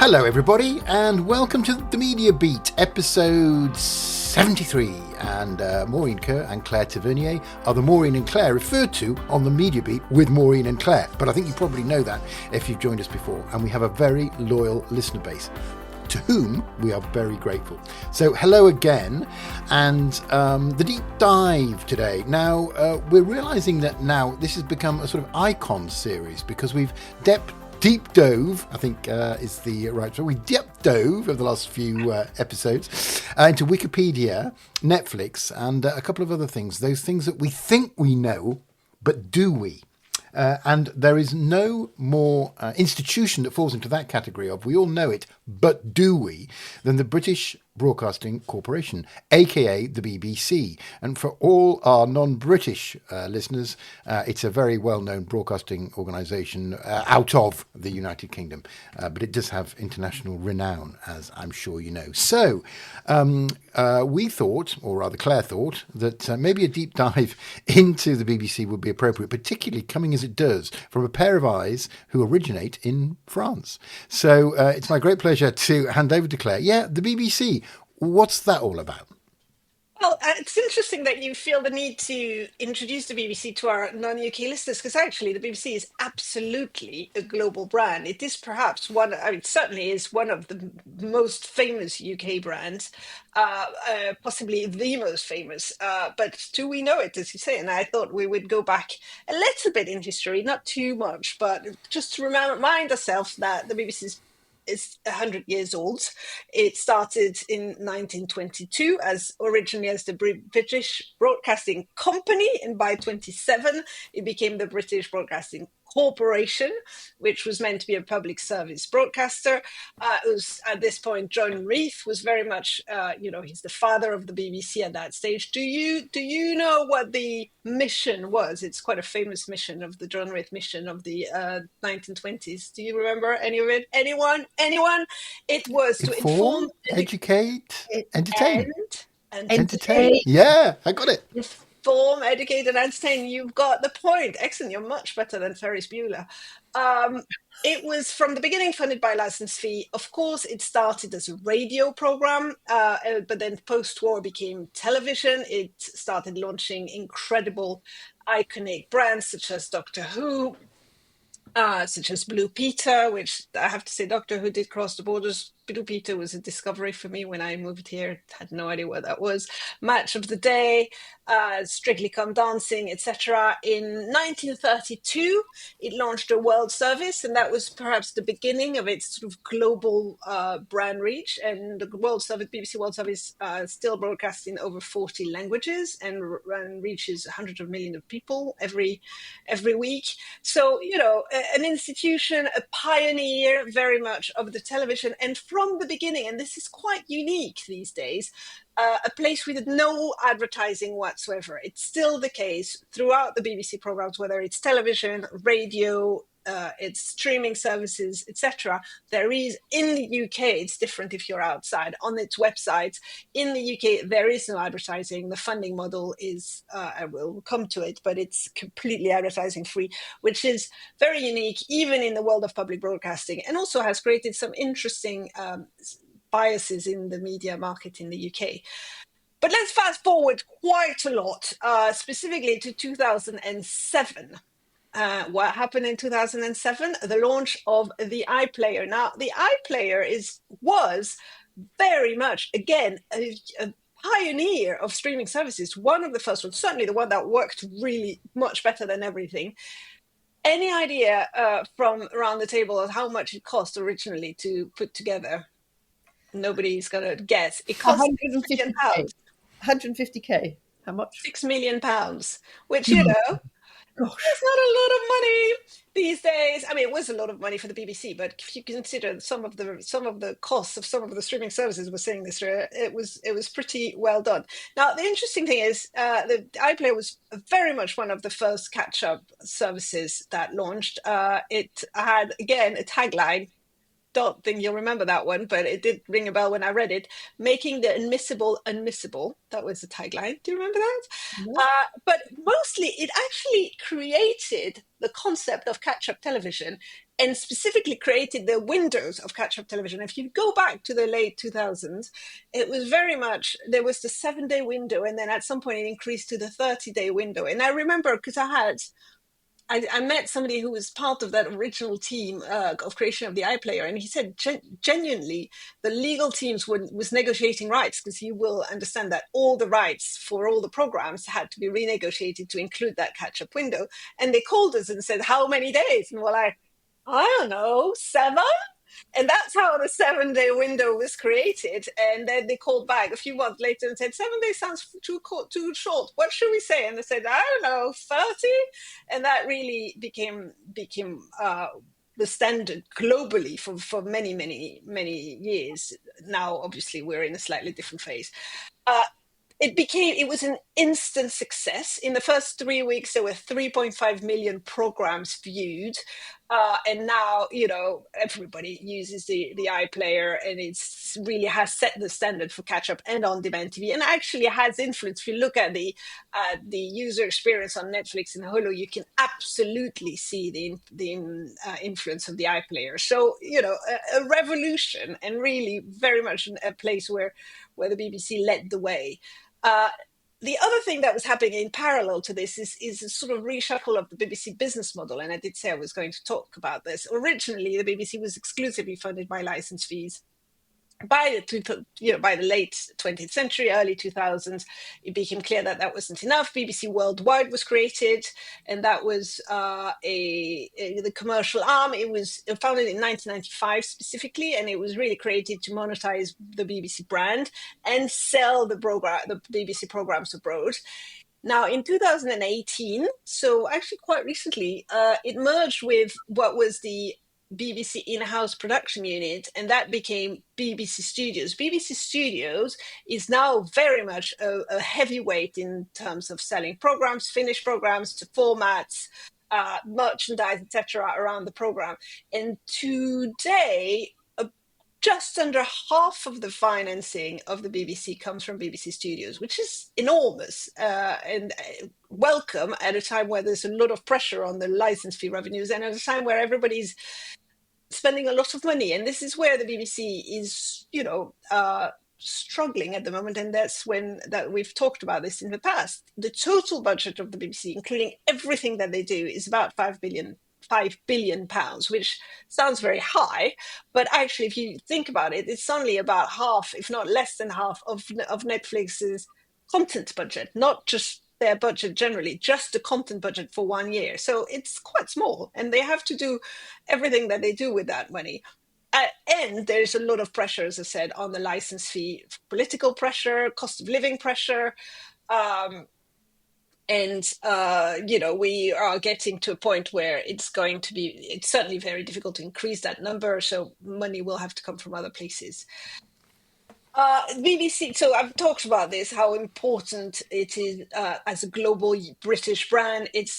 Hello, everybody, and welcome to the Media Beat, episode 73. And Maureen Kerr and Claire Tavernier are the Maureen and Claire referred to on the Media Beat with Maureen and Claire. But I think you probably know that if you've joined us before. And we have a very loyal listener base, to whom we are very grateful. So hello again, and the deep dive today. Now, we're realising that now this has become a sort of icon series because we've deep dove, I think is the right term. We deep dove over the last few episodes into Wikipedia, Netflix, and a couple of other things. Those things that we think we know, but do we? And there is no more institution that falls into that category of we all know it, but do we, than the British Broadcasting Corporation, aka the BBC. And for all our non-British listeners, it's a very well-known broadcasting organisation out of the United Kingdom, but it does have international renown, as I'm sure you know. So we thought, or rather Claire thought, that maybe a deep dive into the BBC would be appropriate, particularly coming as it does from a pair of eyes who originate in France. So it's my great pleasure to hand over to Claire. Yeah, the BBC. What's that all about? Well, it's interesting that you feel the need to introduce the BBC to our non-UK listeners, because actually the BBC is absolutely a global brand. It is perhaps certainly is one of the most famous UK brands, possibly the most famous. But do we know it, as you say? And I thought we would go back a little bit in history, not too much, but just to remind ourselves that the BBC is 100 years old. It started in 1922 as originally as the British Broadcasting Company, and by 27 it became the British Broadcasting Corporation, which was meant to be a public service broadcaster. It was at this point John Reith was very much, he's the father of the BBC at that stage. Do you know what the mission was? It's quite a famous mission of the John Reith mission of the 1920s. Do you remember any of it? Anyone? It was to inform, educate, entertain. And entertain. Yeah, I got it. Inform, educate, and entertain. You've got the point. Excellent. You're much better than Ferris Bueller. It was from the beginning funded by license fee. Of course, it started as a radio program, but then post-war became television. It started launching incredible, iconic brands such as Doctor Who, such as Blue Peter, which I have to say, Doctor Who did cross the borders. Blue Peter was a discovery for me when I moved here. Had no idea what that was. Match of the Day, Strictly Come Dancing, etc. In 1932, it launched a world service, and that was perhaps the beginning of its sort of global brand reach. And the World Service, BBC World Service, still broadcasts in over 40 languages and reaches hundreds of millions of people every week. So, an institution, a pioneer very much of the television, and from the beginning, and this is quite unique these days, a place with no advertising whatsoever. It's still the case throughout the BBC programs, whether it's television, radio, its streaming services, etc. There is, in the UK, it's different if you're outside, on its website. In the UK, there is no advertising. The funding model is, I will come to it, but it's completely advertising free, which is very unique, even in the world of public broadcasting, and also has created some interesting biases in the media market in the UK. But let's fast forward quite a lot, specifically to 2007. What happened in 2007? The launch of the iPlayer. Now, the iPlayer was very much, again, a pioneer of streaming services. One of the first ones, certainly the one that worked really much better than everything. Any idea from around the table of how much it cost originally to put together? Nobody's going to guess. It cost £150,000. 150k. How much? £6 million, which, Gosh. It's not a lot of money these days. I mean, it was a lot of money for the BBC, but if you consider some of the costs of some of the streaming services we're seeing this year, it was pretty well done. Now, the interesting thing is the iPlayer was very much one of the first catch-up services that launched. It had, again, a tagline: don't think you'll remember that one, but it did ring a bell when I read it. Making the unmissable unmissable. That was the tagline. Do you remember that? No. But mostly, it actually created the concept of catch-up television, and specifically created the windows of catch-up television. If you go back to the late 2000s, it was very much, there was the 7-day window, and then at some point it increased to the 30-day window. And I remember, because I met somebody who was part of that original team of creation of the iPlayer, and he said genuinely the legal teams was negotiating rights, because you will understand that all the rights for all the programs had to be renegotiated to include that catch-up window. And they called us and said, how many days? And we're like, I don't know, 7? And that's how the 7-day window was created. And then they called back a few months later and said, 7 days sounds too short. What should we say? And they said, I don't know, 30. And that really became the standard globally for many, many, many years. Now, obviously, we're in a slightly different phase. It was an instant success. In the first 3 weeks, there were 3.5 million programs viewed. And now, everybody uses the iPlayer, and it's really has set the standard for catch-up and on-demand TV, and actually has influence. If you look at the user experience on Netflix and Hulu, you can absolutely see the influence of the iPlayer. So, a revolution, and really very much a place where the BBC led the way. The other thing that was happening in parallel to this is a sort of reshuffle of the BBC business model. And I did say I was going to talk about this. Originally, the BBC was exclusively funded by license fees. By the late 20th century, early 2000s, it became clear that that wasn't enough. BBC Worldwide was created, and that was the commercial arm. It was founded in 1995 specifically, and it was really created to monetize the BBC brand and sell the BBC programs abroad. Now, in 2018, so actually quite recently, it merged with what was the BBC in-house production unit, and that became BBC Studios. BBC Studios is now very much a heavyweight in terms of selling programs, finished programs to formats, merchandise, etc., around the program. And today, just under half of the financing of the BBC comes from BBC Studios, which is enormous and welcome at a time where there's a lot of pressure on the license fee revenues, and at a time where everybody's spending a lot of money. And this is where the BBC is, struggling at the moment. And that's that we've talked about this in the past. The total budget of the BBC, including everything that they do, is about £5 billion, which sounds very high. But actually, if you think about it, it's only about half, if not less than half, of Netflix's content budget, not just their budget generally, just the content budget for 1 year. So it's quite small, and they have to do everything that they do with that money. And there's a lot of pressure, as I said, on the license fee, political pressure, cost of living pressure. And we are getting to a point where it's certainly very difficult to increase that number. So money will have to come from other places. BBC, so I've talked about this, how important it is as a global British brand. It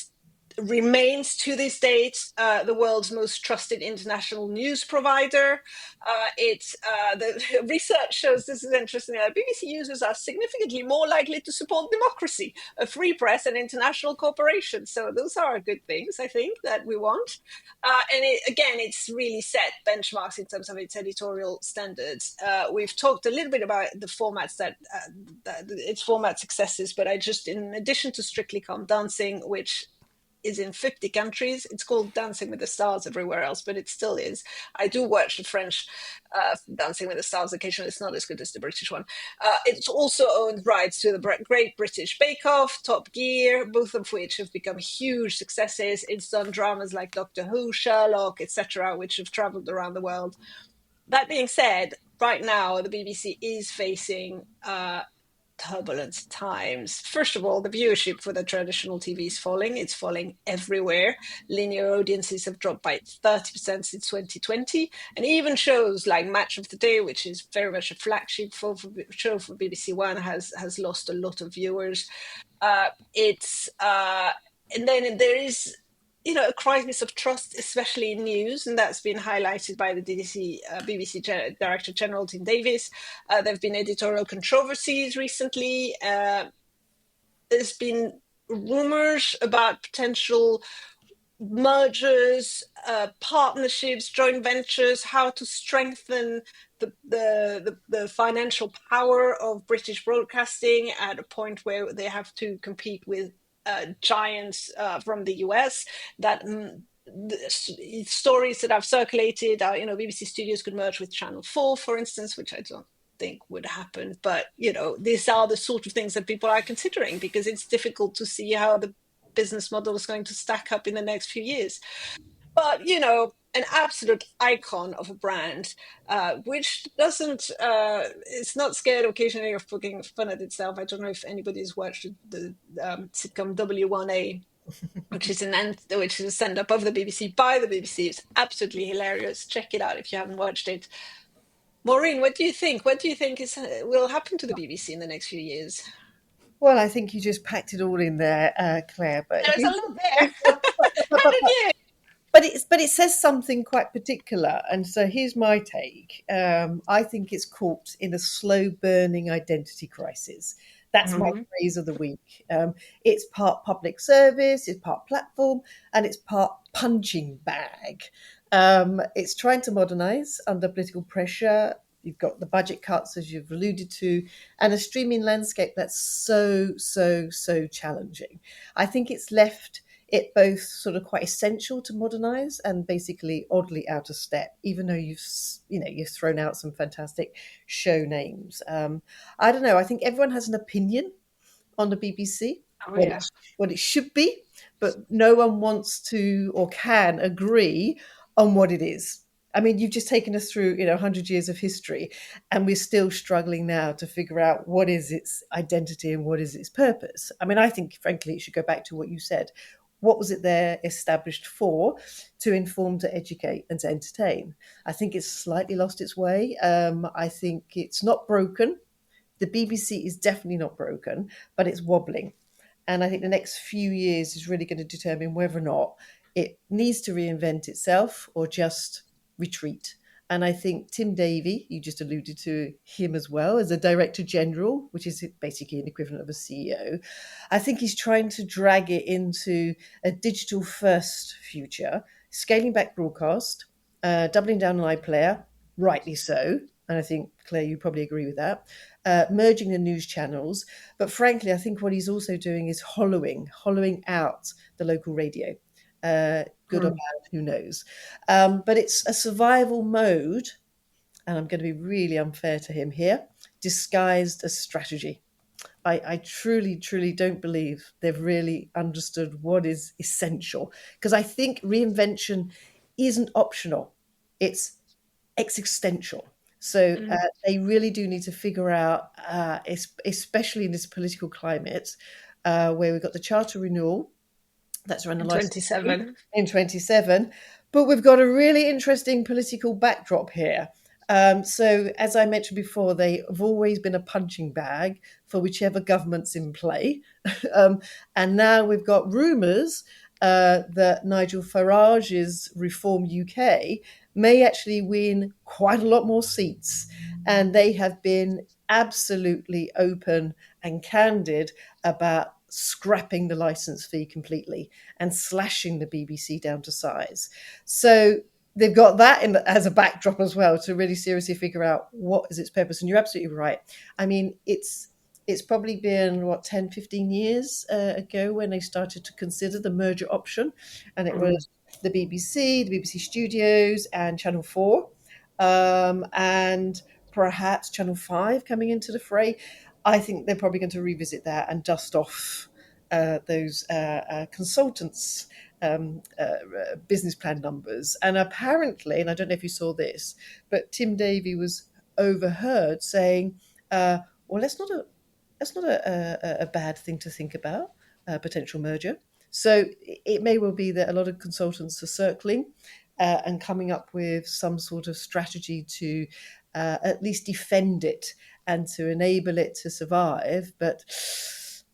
remains to this date the world's most trusted international news provider. The research shows, this is interesting, that BBC users are significantly more likely to support democracy, a free press, and international cooperation. So those are good things, I think, that we want. And it's really set benchmarks in terms of its editorial standards. We've talked a little bit about the formats that its format successes, but in addition to Strictly Come Dancing, which is in 50 countries. It's called Dancing with the Stars everywhere else, but it still is. I do watch the French Dancing with the Stars occasionally. It's not as good as the British one. It's also owned rights to the Great British Bake Off, Top Gear, both of which have become huge successes. It's done dramas like Doctor Who, Sherlock, etc., which have traveled around the world. That being said, right now the BBC is facing turbulent times. First of all, the viewership for the traditional TV is falling. It's falling everywhere. Linear audiences have dropped by 30% since 2020. And even shows like Match of the Day, which is very much a flagship show for BBC One, has lost a lot of viewers. And then there is a crisis of trust, especially in news, and that's been highlighted by the BBC Director General Tim Davis. There have been editorial controversies recently. There's been rumors about potential mergers, partnerships, joint ventures, how to strengthen the financial power of British broadcasting at a point where they have to compete with giants from the US. That the stories that have circulated are, BBC Studios could merge with Channel 4, for instance, which I don't think would happen. But, these are the sort of things that people are considering, because it's difficult to see how the business model is going to stack up in the next few years. But, an absolute icon of a brand, which doesn't, it's not scared occasionally of poking fun at itself. I don't know if anybody's watched the sitcom W1A, which is a stand-up of the BBC by the BBC. It's absolutely hilarious. Check it out if you haven't watched it. Maureen, what do you think? What do you think will happen to the BBC in the next few years? Well, I think you just packed it all in there, Claire. But There's a lot there. But it says something quite particular, and so here's my take. I think it's caught in a slow burning identity crisis. That's my phrase of the week. It's part public service, it's part platform, and it's part punching bag. It's trying to modernise under political pressure. You've got the budget cuts, as you've alluded to, and a streaming landscape that's so challenging. I think it's left it both sort of quite essential to modernise and basically oddly out of step, even though you've thrown out some fantastic show names. I don't know. I think everyone has an opinion on the BBC, what it should be, but no one wants to or can agree on what it is. I mean, you've just taken us through, 100 years of history, and we're still struggling now to figure out what is its identity and what is its purpose. I mean, I think, frankly, it should go back to what you said. What was it there established for? To inform, to educate, and to entertain. I think it's slightly lost its way. I think it's not broken. The BBC is definitely not broken, but it's wobbling. And I think the next few years is really going to determine whether or not it needs to reinvent itself or just retreat. And I think Tim Davie, you just alluded to him as well, as a Director General, which is basically an equivalent of a CEO. I think he's trying to drag it into a digital first future, scaling back broadcast, doubling down on iPlayer, rightly so. And I think, Claire, you probably agree with that. Merging the news channels. But frankly, I think what he's also doing is hollowing out the local radio. Good or bad, who knows? But it's a survival mode, and I'm going to be really unfair to him here, disguised as strategy. I truly don't believe they've really understood what is essential, because I think reinvention isn't optional, it's existential. So they really do need to figure out, especially in this political climate, where we've got the charter renewal, that's around the 27. In 27. But we've got a really interesting political backdrop here. So, as I mentioned before, they have always been a punching bag for whichever government's in play. And now we've got rumours that Nigel Farage's Reform UK may actually win quite a lot more seats. And they have been absolutely open and candid about scrapping the license fee completely and slashing the BBC down to size. So they've got that as a backdrop as well to really seriously figure out what is its purpose. And you're absolutely right. I mean, it's probably been, 10, 15 years ago when they started to consider the merger option. And it was the BBC Studios, and Channel 4, and perhaps Channel 5 coming into the fray. I think they're probably going to revisit that and dust off those consultants' business plan numbers. And apparently, and I don't know if you saw this, but Tim Davie was overheard saying, "Well, that's not a bad thing to think about, a potential merger." So it may well be that a lot of consultants are circling and coming up with some sort of strategy to at least defend it and to enable it to survive. But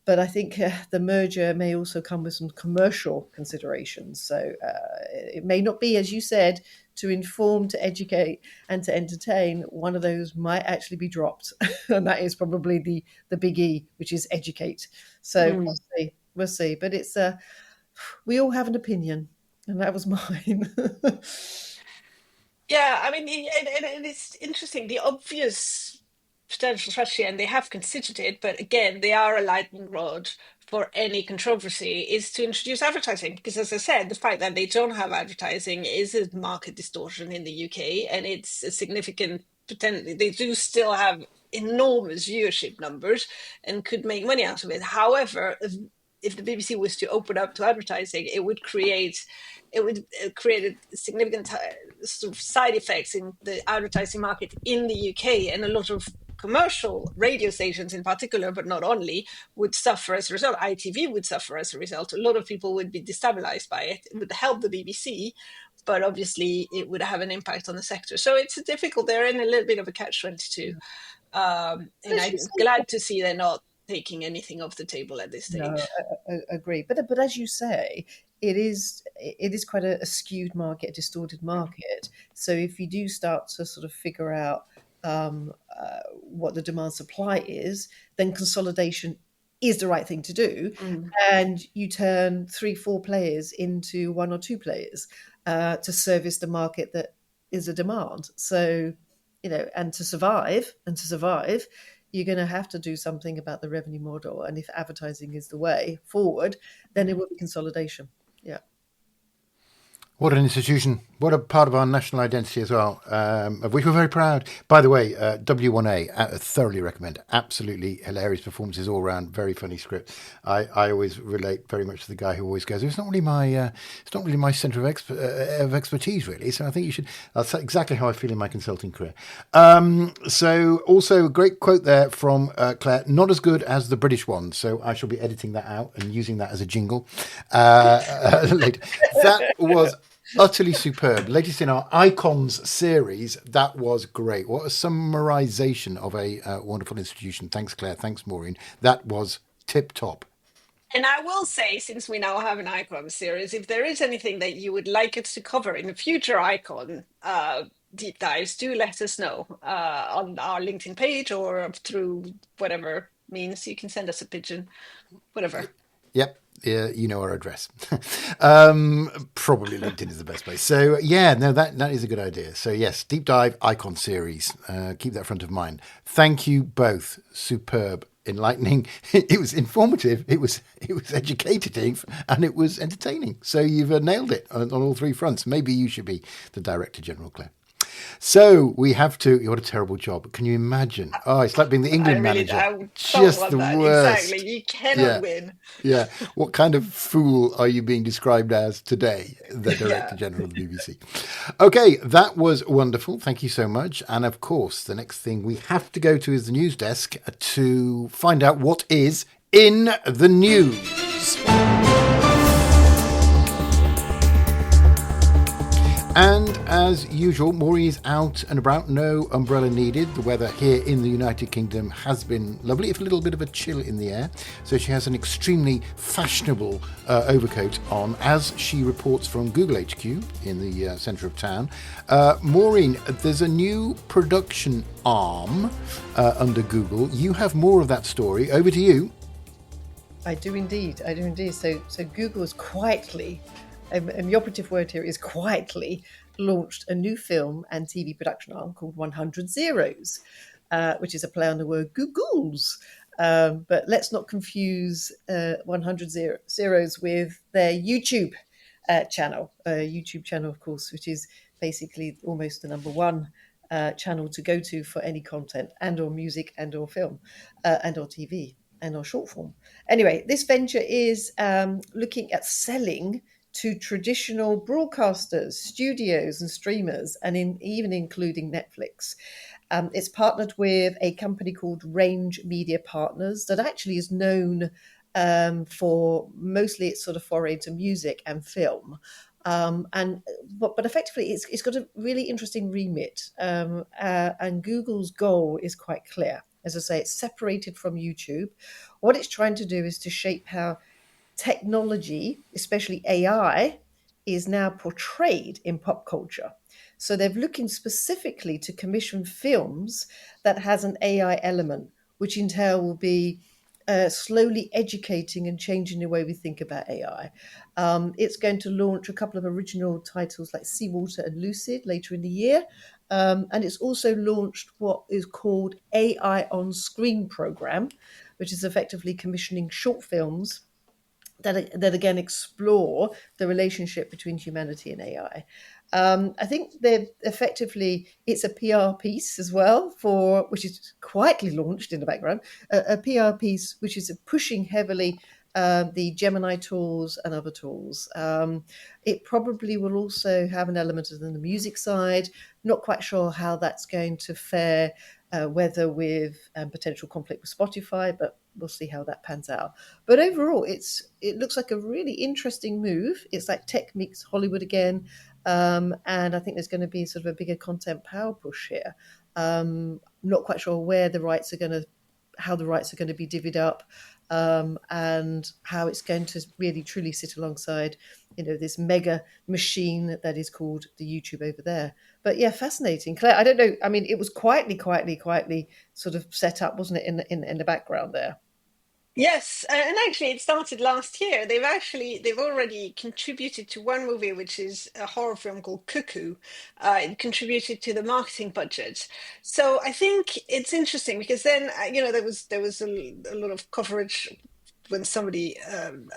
But I think the merger may also come with some commercial considerations. So it may not be, as you said, to inform, to educate, and to entertain. One of those might actually be dropped, and that is probably the big E, which is educate. So we'll see. We'll see. But it's we all have an opinion, and that was mine. Yeah, I mean, and it's interesting. The obvious potential strategy, and they have considered it, but again, they are a lightning rod for any controversy, is to introduce advertising. Because as I said, the fact that they don't have advertising is a market distortion in the UK, and it's a significant potential. They do still have enormous viewership numbers and could make money out of it. However, if the BBC was to open up to advertising, it would create a significant sort of side effects in the advertising market in the UK, and a lot of commercial radio stations in particular, but not only, would suffer as a result. ITV would suffer as a result. A lot of people would be destabilized by it. It would help the BBC, but obviously it would have an impact on the sector. So it's difficult. They're in a little bit of a catch-22. And I'm glad to see they're not taking anything off the table at this stage. No, I agree. But as you say, it is quite a skewed market, a distorted market. So if you do start to sort of figure out what the demand supply is, then consolidation is the right thing to do. And you turn 3-4 players into 1 or 2 players to service the market that is a demand. So, and to survive, you're going to have to do something about the revenue model. And if advertising is the way forward, then it will be consolidation. Yeah. What an institution. What a part of our national identity as well, of which we're very proud. By the way, W1A, I thoroughly recommend. Absolutely hilarious performances all around. Very funny script. I always relate very much to the guy who always goes, it's not really my centre of expertise, really. So I think you should. That's exactly how I feel in my consulting career. So also a great quote there from Claire. Not as good as the British one. So I shall be editing that out and using that as a jingle later. That was utterly superb. Latest in our Icons series. That was great. What a summarization of a wonderful institution. Thanks, Claire. Thanks, Maureen. That was tip top. And I will say, since we now have an Icon series, if there is anything that you would like us to cover in the future Icon deep dives, do let us know on our LinkedIn page or through whatever means. You can send us a pigeon, whatever. Yep. You know our address. Probably LinkedIn is the best place. So yeah, no, that is a good idea. So yes, deep dive Icon series. Keep that front of mind. Thank you both. Superb, enlightening. It was informative. It was educative, and it was entertaining. So you've nailed it on all 3 fronts. Maybe you should be the Director General, Claire. So we have to. What a terrible job! Can you imagine? Oh, it's like being the England manager. Just the worst. Exactly. You cannot win. Yeah. What kind of fool are you being described as today, the Director General of the BBC? Okay, that was wonderful. Thank you so much. And of course, the next thing we have to go to is the news desk to find out what is in the news. And as usual, Maureen is out and about, no umbrella needed. The weather here in the United Kingdom has been lovely, if a little bit of a chill in the air. So she has an extremely fashionable overcoat on as she reports from Google HQ in the centre of town. Maureen, there's a new production arm under Google. You have more of that story. Over to you. I do indeed. So Google is quietly, and the operative word here is quietly, launched a new film and TV production arm called 100 Zeros, which is a play on the word Googles. But let's not confuse 100 Zeros with their YouTube channel. YouTube channel, of course, which is basically almost the number one channel to go to for any content and or music and or film and or TV and or short form. Anyway, this venture is looking at selling to traditional broadcasters, studios and streamers, and even including Netflix. It's partnered with a company called Range Media Partners that actually is known for mostly its sort of foray into music and film. But effectively, it's got a really interesting remit. And Google's goal is quite clear. As I say, it's separated from YouTube. What it's trying to do is to shape how technology, especially AI, is now portrayed in pop culture. So they're looking specifically to commission films that has an AI element, which in turn will be slowly educating and changing the way we think about AI. It's going to launch a couple of original titles like Seawater and Lucid later in the year. And it's also launched what is called AI on Screen program, which is effectively commissioning short films that again explore the relationship between humanity and AI. I think they're effectively it's a PR piece as well for which is quietly launched in the background, a PR piece which is pushing heavily the Gemini tools and other tools. It probably will also have an element of the music side. Not quite sure how that's going to fare, whether with potential conflict with Spotify, but we'll see how that pans out. But overall, it looks like a really interesting move. It's like tech meets Hollywood again, and I think there's going to be sort of a bigger content power push here. Not quite sure how the rights are going to be divvied up, and how it's going to really truly sit alongside, this mega machine that is called the YouTube over there. But yeah, fascinating, Claire. I don't know. I mean, it was quietly sort of set up, wasn't it, in the background there? Yes, and actually, it started last year. They've already contributed to one movie, which is a horror film called Cuckoo. It contributed to the marketing budget. So I think it's interesting because then there was a lot of coverage when somebody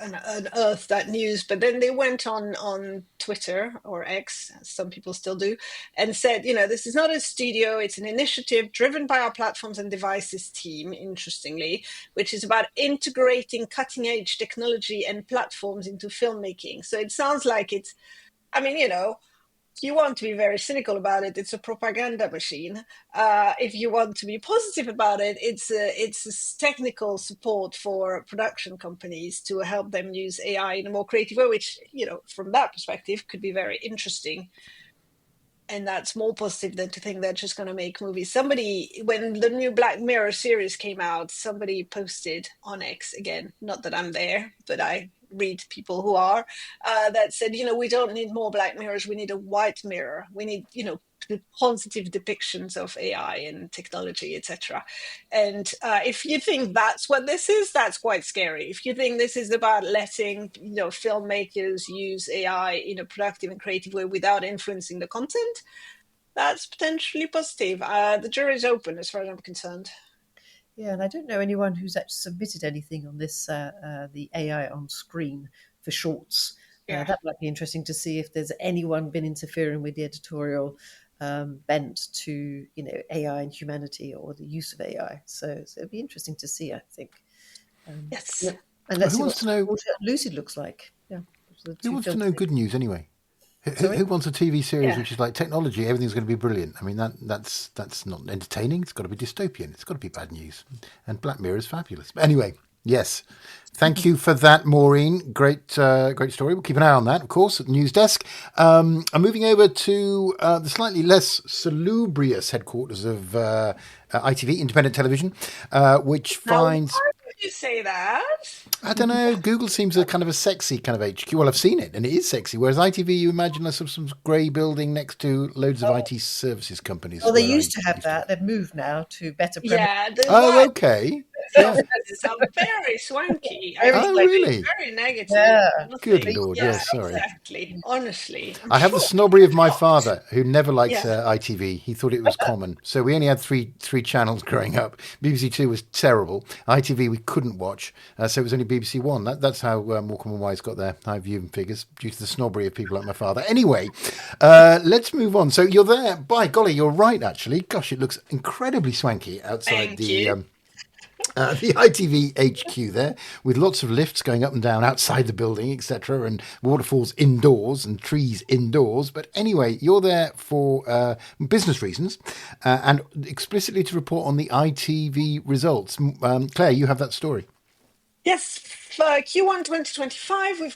unearthed that news, but then they went on Twitter or X, as some people still do, and said, this is not a studio, it's an initiative driven by our platforms and devices team, interestingly, which is about integrating cutting edge technology and platforms into filmmaking. So it sounds like I mean, if you want to be very cynical about it, it's a propaganda machine. If you want to be positive about it, it's a technical support for production companies to help them use AI in a more creative way, which, from that perspective, could be very interesting. And that's more positive than to think they're just going to make movies. When the new Black Mirror series came out, somebody posted on X, again, not that I'm there, but I read people who are, that said, we don't need more Black Mirrors, we need a white mirror. We need, the positive depictions of AI and technology, etc. And if you think that's what this is, that's quite scary. If you think this is about letting, filmmakers use AI in a productive and creative way without influencing the content, that's potentially positive. The jury's open as far as I'm concerned. Yeah, and I don't know anyone who's actually submitted anything on this, the AI on screen for shorts. Yeah. That might be interesting to see if there's anyone been interfering with the editorial bent to, AI and humanity or the use of AI. So it'd be interesting to see, I think. Yes. And let's Who see wants what to know? Lucid looks like. Yeah. Who wants to know good news anyway? Sorry? Who wants a TV series Yeah. which is like technology? Everything's going to be brilliant. I mean, that's not entertaining. It's got to be dystopian. It's got to be bad news. And Black Mirror is fabulous. But anyway, yes. Thank you for that, Maureen. Great story. We'll keep an eye on that, of course, at the news desk. I'm moving over to the slightly less salubrious headquarters of ITV, Independent Television, which finds... Now, why would you say that? I don't know. Google seems a kind of a sexy kind of HQ. Well, I've seen it, and it is sexy. Whereas ITV, you imagine a sort of some grey building next to loads of IT services companies. Well, they used to have that. They've moved now to better. Yeah. Okay. Sound very swanky. Really? Very negative. Yeah. Good Lord. Yes, sorry. Exactly. Honestly. I have the snobbery of my father, who never liked ITV. He thought it was common. So we only had three channels growing up. BBC Two was terrible. ITV we couldn't watch. So it was only BBC One. That's how Morecambe and Wise got their high viewing figures, due to the snobbery of people like my father. Anyway, let's move on. So you're there. By golly, you're right, actually. Gosh, it looks incredibly swanky outside the ITV HQ there, with lots of lifts going up and down outside the building, etc., and waterfalls indoors and trees indoors. But anyway, you're there for business reasons and explicitly to report on the ITV results. Claire, you have that story. Yes, for Q1 2025, we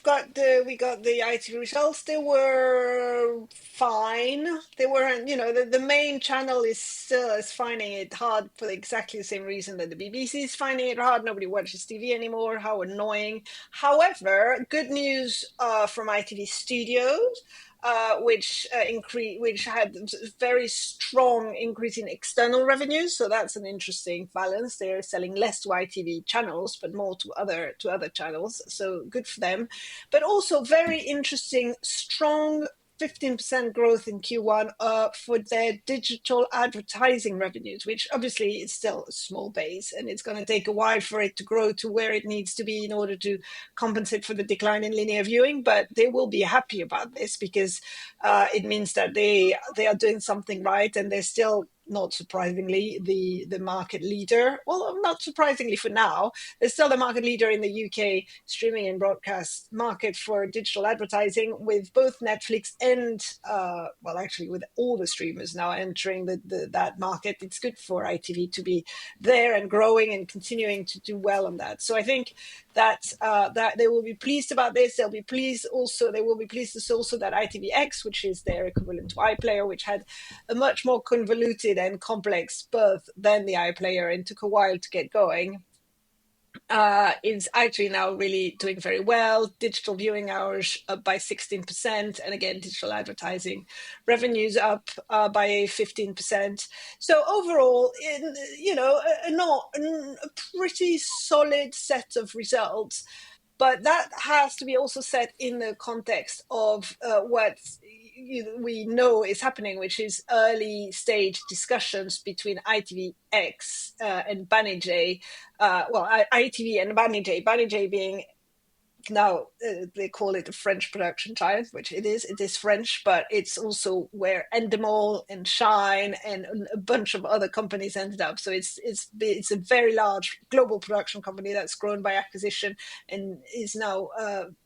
got the ITV results. They were fine. fine. They weren't, the main channel is finding it hard for exactly the same reason that the BBC is finding it hard. Nobody watches TV anymore. How annoying. However, good news from ITV Studios, which had very strong increase in external revenues. So that's an interesting balance. They're selling less to ITV channels, but more to other channels. So good for them. But also very interesting, strong 15% growth in Q1 for their digital advertising revenues, which obviously is still a small base, and it's going to take a while for it to grow to where it needs to be in order to compensate for the decline in linear viewing. But they will be happy about this because it means that they are doing something right, and they're still, not surprisingly, the market leader. Well, not surprisingly for now, they're still the market leader in the UK streaming and broadcast market for digital advertising, with both Netflix and, actually with all the streamers now entering that market. It's good for ITV to be there and growing and continuing to do well on that. So I think that they will be pleased about this. They will be pleased also that ITVX, which is their equivalent to iPlayer, which had a much more convoluted and complex birth than the iPlayer and took a while to get going, is actually now really doing very well. Digital viewing hours up by 16%, and again, digital advertising revenues up by 15%. So overall, a pretty solid set of results. But that has to be also set in the context of what we know is happening, which is early stage discussions between ITVX and Banijay. ITV and Banijay. Banijay being now they call it a French production giant, which it is French, but it's also where Endemol and Shine and a bunch of other companies ended up. So it's a very large global production company that's grown by acquisition and is now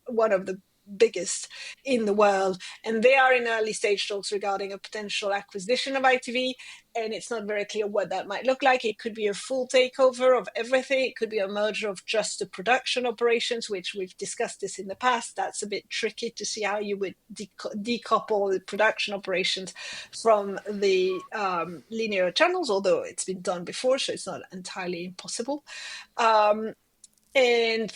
one of the biggest in the world, and they are in early stage talks regarding a potential acquisition of ITV, and it's not very clear what that might look like. It could be a full takeover of everything. It could be a merger of just the production operations, which we've discussed this in the past. That's a bit tricky to see how you would decouple the production operations from the linear channels, although it's been done before, so it's not entirely impossible. And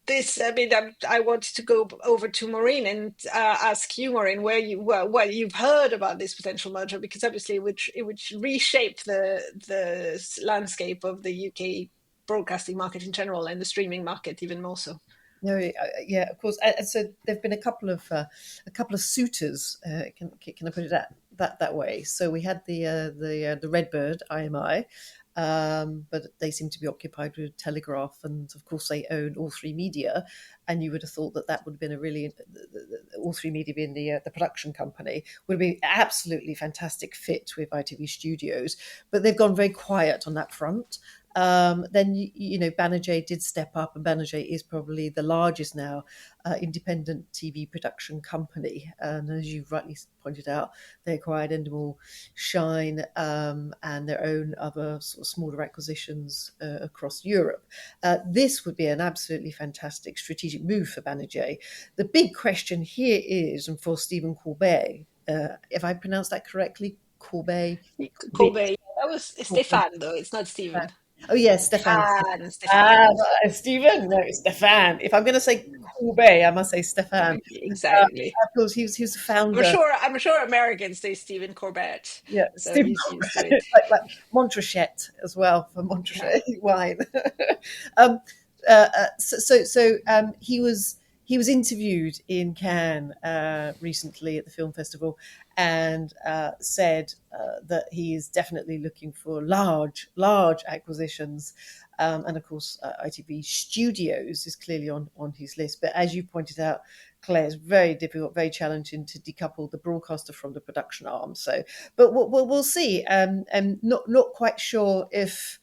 this, I wanted to go over to Maureen and ask you, Maureen, what you've heard about this potential merger, because obviously it would reshape the landscape of the UK broadcasting market in general and the streaming market even more so. No, yeah, of course. And so there've been a couple of suitors. Can I put it that way? So we had the Redbird IMI. But they seem to be occupied with Telegraph, and of course they own All3Media, and you would have thought that would have been a really, All3Media being the production company, would have been absolutely fantastic fit with ITV Studios, but they've gone very quiet on that front. Then Banijay did step up, and Banijay is probably the largest now independent TV production company. And as you rightly pointed out, they acquired Endemol, Shine, and their own other sort of smaller acquisitions across Europe. This would be an absolutely fantastic strategic move for Banijay. The big question here is, and for Stephen Corbet, if I pronounced that correctly, Corbet. That was Stefan, though. It's not Stephen. Oh, yes, Stefan. Stephen. No, it's Stefan. If I'm going to say Corbet, I must say Stefan. Exactly. Of course, he was the founder. I'm sure Americans say Stephen Corbett. Yeah, so Stephen Corbett. like Montrachet as well, for Montrachet wine. He was interviewed in Cannes recently at the film festival, and said that he is definitely looking for large acquisitions. And of course, ITV Studios is clearly on his list. But as you pointed out, Claire, it's very difficult, very challenging to decouple the broadcaster from the production arm. So, but we'll see. And not quite sure if,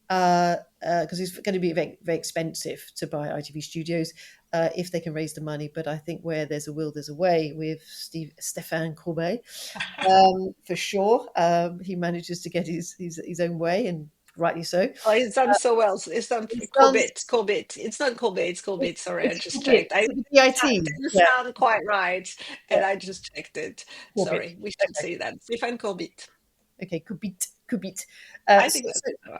because it's going to be very, very expensive to buy ITV Studios, if they can raise the money. But I think where there's a will, there's a way with Stefan Corbet, for sure. He manages to get his own way and rightly so. Oh, he's done so well. It's done Corbett. It's not Corbett, it's Corbett. Sorry, I just checked. Is it the BIT? It didn't Yeah, sound quite right, and yeah. I just checked it. Corbett. Sorry, we should say that. Stefan Corbett. Okay, Kubit. I think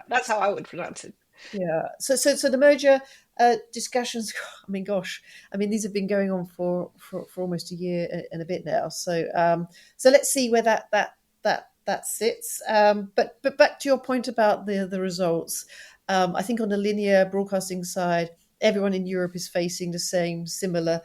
that's how I would pronounce it. Yeah. So the merger discussions. I mean, gosh. I mean, these have been going on for almost a year and a bit now. So let's see where that sits. But back to your point about the results. I think on the linear broadcasting side, everyone in Europe is facing the same similar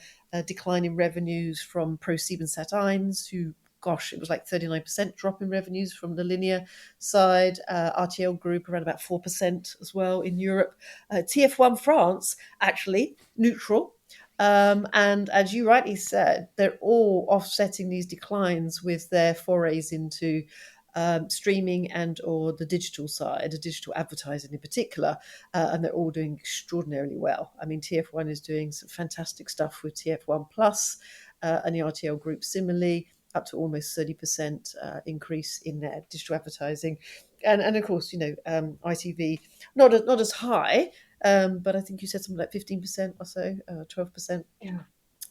decline in revenues from ProSiebenSat.1, who, gosh, it was like 39% drop in revenues from the linear side. RTL Group around about 4% as well in Europe. TF1 France, actually neutral. And as you rightly said, they're all offsetting these declines with their forays into streaming and or the digital side, the digital advertising in particular, and they're all doing extraordinarily well. I mean, TF1 is doing some fantastic stuff with TF1 Plus, and the RTL Group similarly, up to almost 30% increase in their digital advertising. And of course, ITV, not as high, but I think you said something like 15% or so, 12%. Yeah.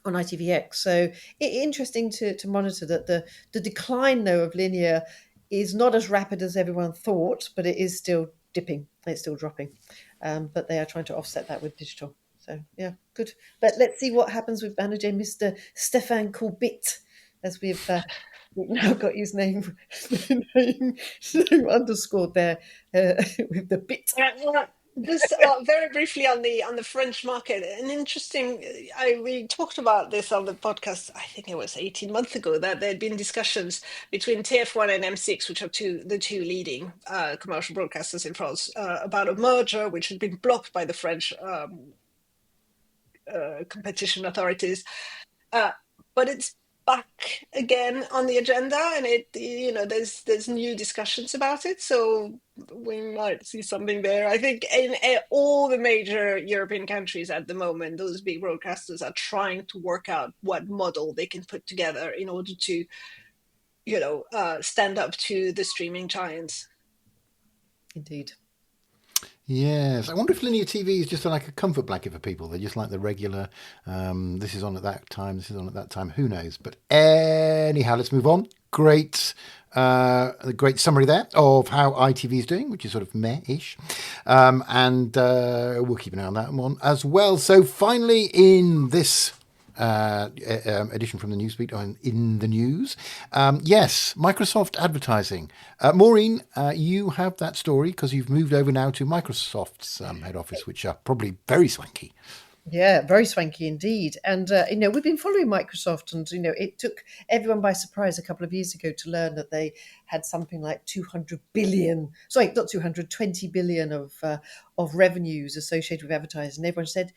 On ITVX. So interesting to monitor that the decline, though, of linear is not as rapid as everyone thought, but it is still dipping. It's still dropping. But they are trying to offset that with digital. So, yeah, good. But let's see what happens with manager Mr. Stefan Corbett, as we've now got his name underscored there with the bit. Just very briefly on the French market, an interesting. We talked about this on the podcast. I think it was 18 months ago that there had been discussions between TF1 and M6, which are the two leading commercial broadcasters in France, about a merger which had been blocked by the French competition authorities. But it's back again on the agenda, and there's new discussions about it, so we might see something there. I think in all the major European countries at the moment, those big broadcasters are trying to work out what model they can put together in order to stand up to the streaming giants. Indeed. Yes, I wonder if linear TV is just like a comfort blanket for people. They just like the regular, this is on at that time, this is on at that time, who knows. But anyhow, let's move on. Great summary there of how ITV is doing, which is sort of meh-ish. And we'll keep an eye on that one as well. So finally in this edition from the Newsbeat on In the News. Yes, Microsoft advertising. Maureen, you have that story because you've moved over now to Microsoft's head office, which are probably very swanky. Yeah, very swanky indeed. And, we've been following Microsoft and, it took everyone by surprise a couple of years ago to learn that they had something like 200 billion, sorry, not 220 billion of revenues associated with advertising. And everyone said,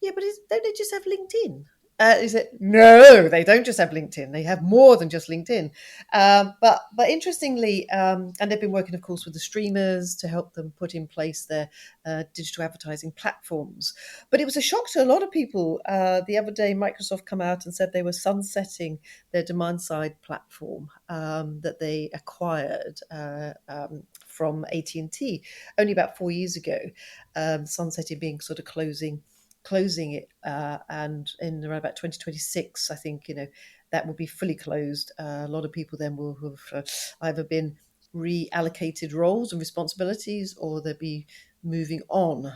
yeah, but don't they just have LinkedIn? Is it? No, they don't just have LinkedIn. They have more than just LinkedIn. But interestingly, and they've been working, of course, with the streamers to help them put in place their digital advertising platforms. But it was a shock to a lot of people. The other day, Microsoft come out and said they were sunsetting their demand-side platform that they acquired from AT&T only about 4 years ago. Sunsetting being sort of closing it, and in around about 2026, I think that will be fully closed. A lot of people then will have either been reallocated roles and responsibilities, or they'll be moving on.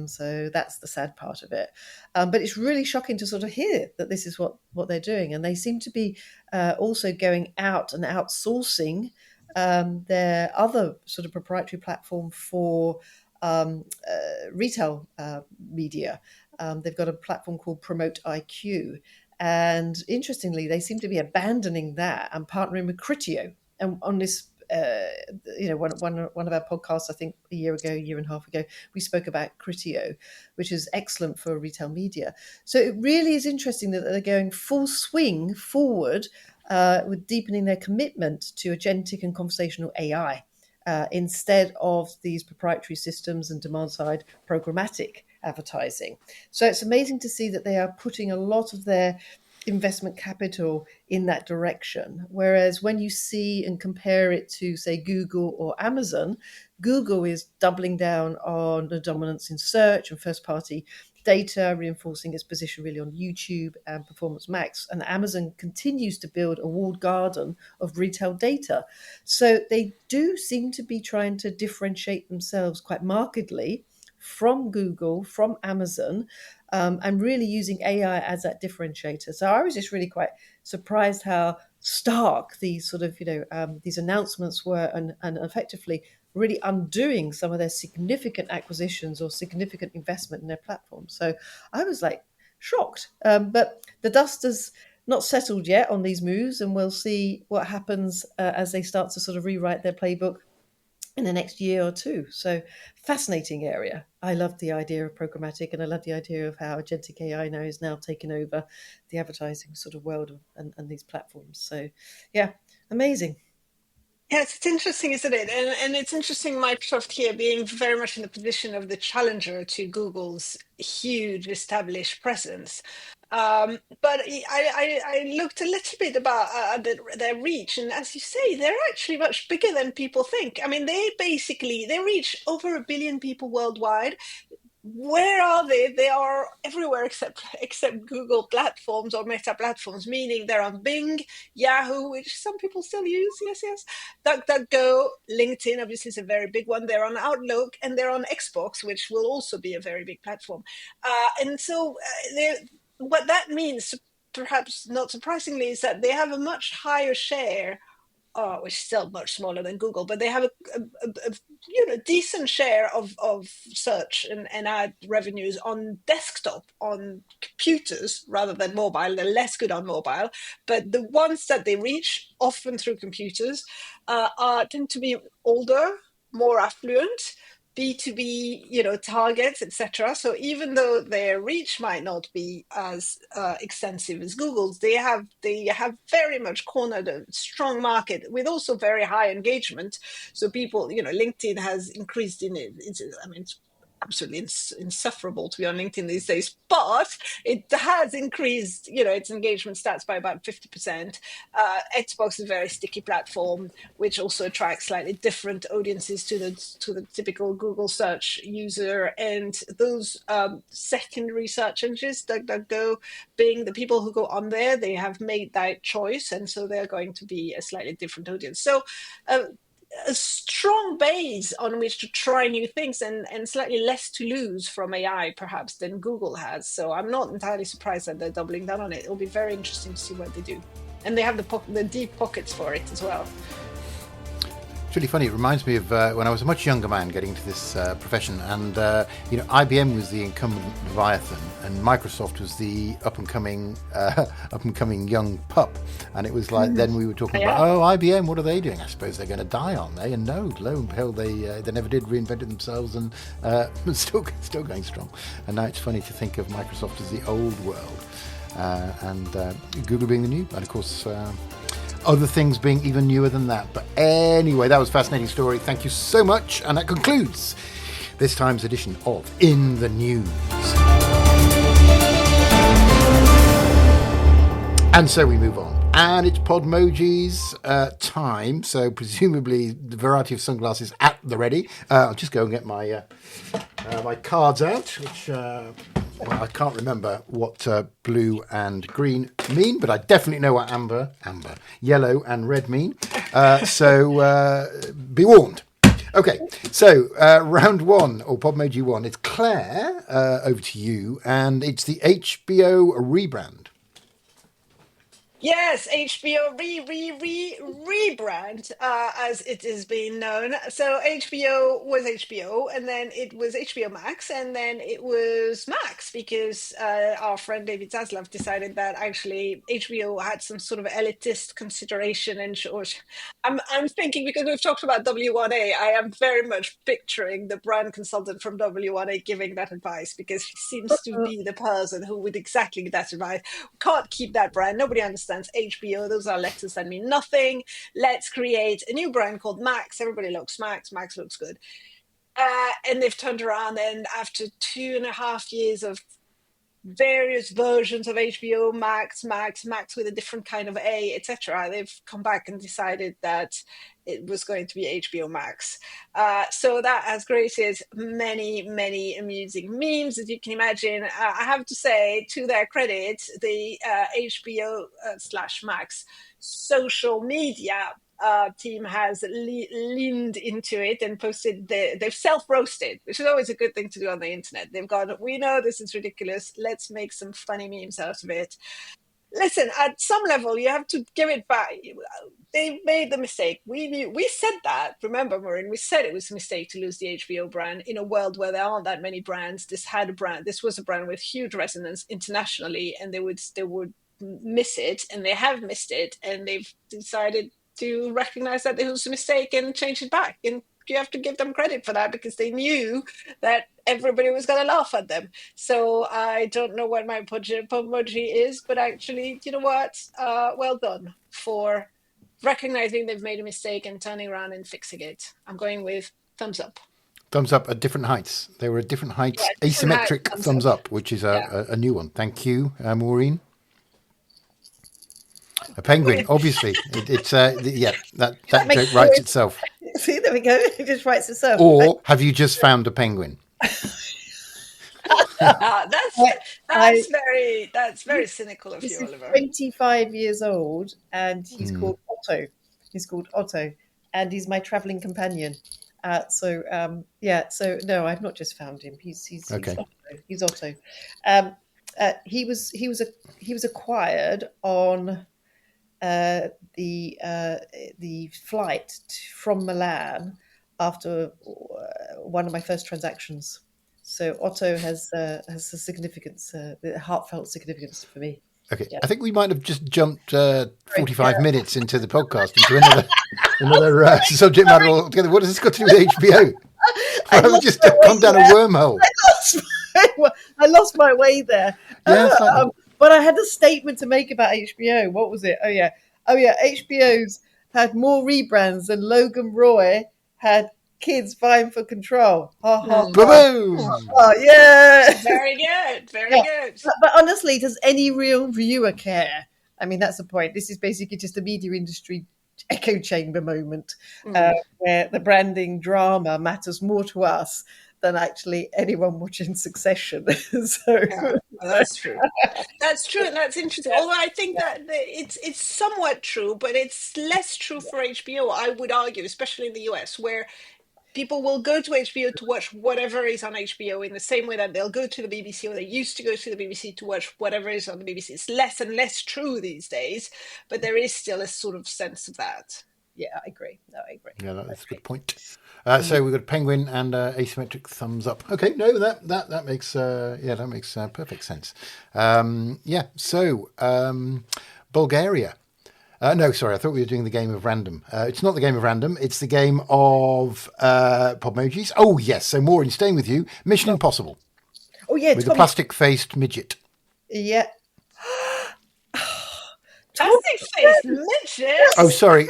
So that's the sad part of it. But it's really shocking to sort of hear that this is what they're doing, and they seem to be also going out and outsourcing their other sort of proprietary platform for retail media. They've got a platform called Promote IQ. And interestingly, they seem to be abandoning that and partnering with Criteo. And on this, one of our podcasts, I think a year and a half ago, we spoke about Criteo, which is excellent for retail media. So it really is interesting that they're going full swing forward with deepening their commitment to agentic and conversational AI. Instead of these proprietary systems and demand-side programmatic advertising. So it's amazing to see that they are putting a lot of their investment capital in that direction. Whereas when you see and compare it to, say, Google or Amazon, Google is doubling down on the dominance in search and first party data, reinforcing its position really on YouTube and Performance Max. And Amazon continues to build a walled garden of retail data. So they do seem to be trying to differentiate themselves quite markedly from Google, from Amazon, and really using AI as that differentiator. So I was just really quite surprised how stark these sort of, these announcements were, and effectively really undoing some of their significant acquisitions or significant investment in their platform. So I was like shocked. But the dust has not settled yet on these moves, and we'll see what happens as they start to sort of rewrite their playbook in the next year or two. So fascinating area. I love the idea of programmatic, and I love the idea of how agentic AI now is now taking over the advertising sort of world and these platforms. So yeah, amazing. Yes, it's interesting, isn't it? And it's interesting Microsoft here being very much in the position of the challenger to Google's huge established presence. But I looked a little bit about their reach, and as you say, they're actually much bigger than people think. I mean, they reach over 1 billion people worldwide. Where are they? They are everywhere except Google platforms or Meta platforms, meaning they're on Bing, Yahoo, which some people still use. Yes, yes. DuckDuckGo, LinkedIn, obviously is a very big one. They're on Outlook, and they're on Xbox, which will also be a very big platform. And so what that means, perhaps not surprisingly, is that they have a much higher share, which is still much smaller than Google, but they have a decent share of search and ad revenues on desktop, on computers rather than mobile. They're less good on mobile, but the ones that they reach, often through computers, tend to be older, more affluent, B2B, targets, etc. So even though their reach might not be as extensive as Google's, they have very much cornered a strong market with also very high engagement. So people, LinkedIn has increased in it. It's absolutely insufferable to be on LinkedIn these days, but it has increased, its engagement stats by about 50%. Xbox is a very sticky platform, which also attracts slightly different audiences to the typical Google search user. And those secondary search engines, DuckDuckGo, Bing, the people who go on there, they have made that choice, and so they're going to be a slightly different audience. So a strong base on which to try new things, and slightly less to lose from AI perhaps than Google has. So I'm not entirely surprised that they're doubling down on it. It'll be very interesting to see what they do. And they have the deep pockets for it as well. It's really funny. It reminds me of when I was a much younger man getting into this profession, and IBM was the incumbent Leviathan, and Microsoft was the up and coming young pup. And it was like then we were talking about, IBM, what are they doing? I suppose they're going to die, aren't they? And no, lo and behold, they never did, reinvented themselves, and still going strong. And now it's funny to think of Microsoft as the old world, and Google being the new, and of course. Other things being even newer than that. But anyway, that was a fascinating story. Thank you so much. And that concludes this time's edition of In the News. And so we move on. And it's Podmoji's time. So presumably the variety of sunglasses at the ready. I'll just go and get my my cards out, which... well, I can't remember what blue and green mean, but I definitely know what amber, yellow and red mean. So be warned. Okay, so round one, or Podmoji 1, it's Claire, over to you, and it's the HBO rebrand. Yes, HBO rebrand, as it is being known. So HBO was HBO, and then it was HBO Max, and then it was Max, because our friend David Zaslav decided that actually HBO had some sort of elitist consideration. And I'm thinking, because we've talked about W1A, I am very much picturing the brand consultant from W1A giving that advice, because he seems to be the person who would exactly give that advice. Can't keep that brand. Nobody understands HBO. Those are letters that mean nothing. Let's create a new brand called Max. Everybody looks Max. Max looks good. And they've turned around, and after 2.5 years of various versions of HBO Max with a different kind of A, etc. They've come back and decided that it was going to be HBO Max. So that has created many, many amusing memes, as you can imagine. I have to say, to their credit, the HBO / Max social media team has leaned into it and posted they've self-roasted, which is always a good thing to do on the internet. They've gone, we know this is ridiculous, let's make some funny memes out of it. Listen, at some level you have to give it back. They made the mistake. We said that, remember, Maureen, we said it was a mistake to lose the HBO brand in a world where there aren't that many brands. This was a brand with huge resonance internationally, and they would miss it, and they have missed it, and they've decided to recognize that it was a mistake and change it back. And you have to give them credit for that, because they knew that everybody was going to laugh at them. So I don't know what my emoji is, but actually, you know what? Well done for recognizing they've made a mistake and turning around and fixing it. I'm going with thumbs up. Thumbs up at different heights. They were at different heights. Yeah, asymmetric thumbs up, which is a new one. Thank you, Maureen. A penguin, obviously. It's that joke writes itself. See, there we go. It just writes itself. Or have you just found a penguin? That's very cynical of you, Oliver. 25 years old, and he's called Otto. He's called Otto, and he's my travelling companion. So no, I've not just found him. He's okay. He's Otto. He was acquired on the flight from Milan after one of my first transactions. So Otto has a significance, heartfelt significance for me. Okay, yeah. I think we might have just jumped 45 minutes into the podcast into another subject matter altogether. What has this got to do with HBO? I've just gone down a wormhole. I lost my way there. Yeah, but I had a statement to make about HBO. What was it? Oh yeah. HBO's had more rebrands than Logan Roy had kids vying for control. Oh, yeah. Very good. Good. But honestly, does any real viewer care? I mean, that's the point. This is basically just a media industry echo chamber moment where the branding drama matters more to us than actually anyone watching Succession. That's true. That's true, and that's interesting. Although I think that it's somewhat true, but it's less true for HBO, I would argue, especially in the US, where people will go to HBO to watch whatever is on HBO in the same way that they'll go to the BBC, or they used to go to the BBC to watch whatever is on the BBC. It's less and less true these days, but there is still a sort of sense of that. Yeah, I agree. Yeah, that's a good point. So we've got a penguin and asymmetric thumbs up. Okay, no, that makes perfect sense. So Bulgaria. No, sorry, I thought we were doing the game of random. It's not the game of random. It's the game of Podmojis. Oh, yes. So Maureen, staying with you. Mission Impossible. Oh, yeah. With the plastic-faced midget. Yeah. Plastic-faced midget? Oh, sorry.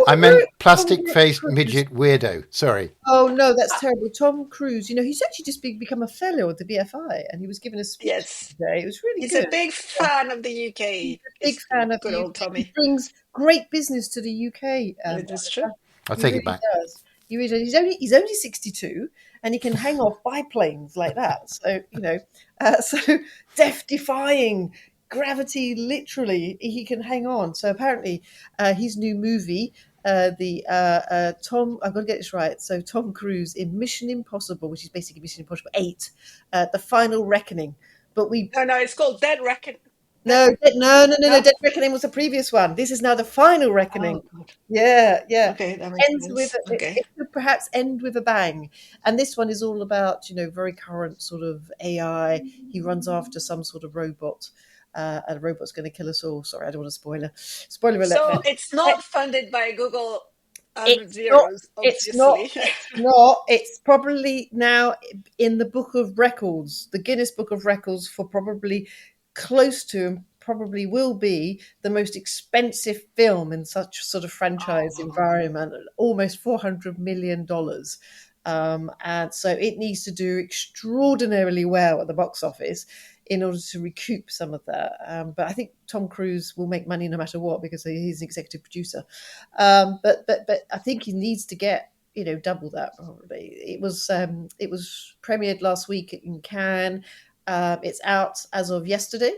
I meant plastic-faced midget weirdo. Sorry. Oh, no, that's terrible. Tom Cruise, he's actually just become a fellow at the BFI, and he was given a speech today. It was really good. He's a big fan of the UK. Big fan of good old Tommy. He brings great business to the UK. That's true. I'll take it back. Does. He's only 62, and he can hang off biplanes like that. So, so death-defying, gravity, literally, he can hang on. So apparently his new movie, I'm going to get this right. So Tom Cruise in Mission Impossible, which is basically Mission Impossible 8, The Final Reckoning. But No, it's called Dead Reckoning. No, Dead Reckoning was the previous one. This is now The Final Reckoning. Oh, yeah. Okay, that makes sense. It could perhaps end with a bang. And this one is all about, very current sort of AI. He runs after some sort of robot. And a robot's going to kill us all. Sorry, I don't want to spoiler alert. So it's not funded by Google zeros, obviously. It's not. It's probably now in the book of records, the Guinness Book of Records, for probably close to, and probably will be, the most expensive film in such sort of franchise environment, almost $400 million. And so it needs to do extraordinarily well at the box office in order to recoup some of that. But I think Tom Cruise will make money no matter what because he's an executive producer. But I think he needs to get double that probably. It was premiered last week in Cannes. It's out as of yesterday.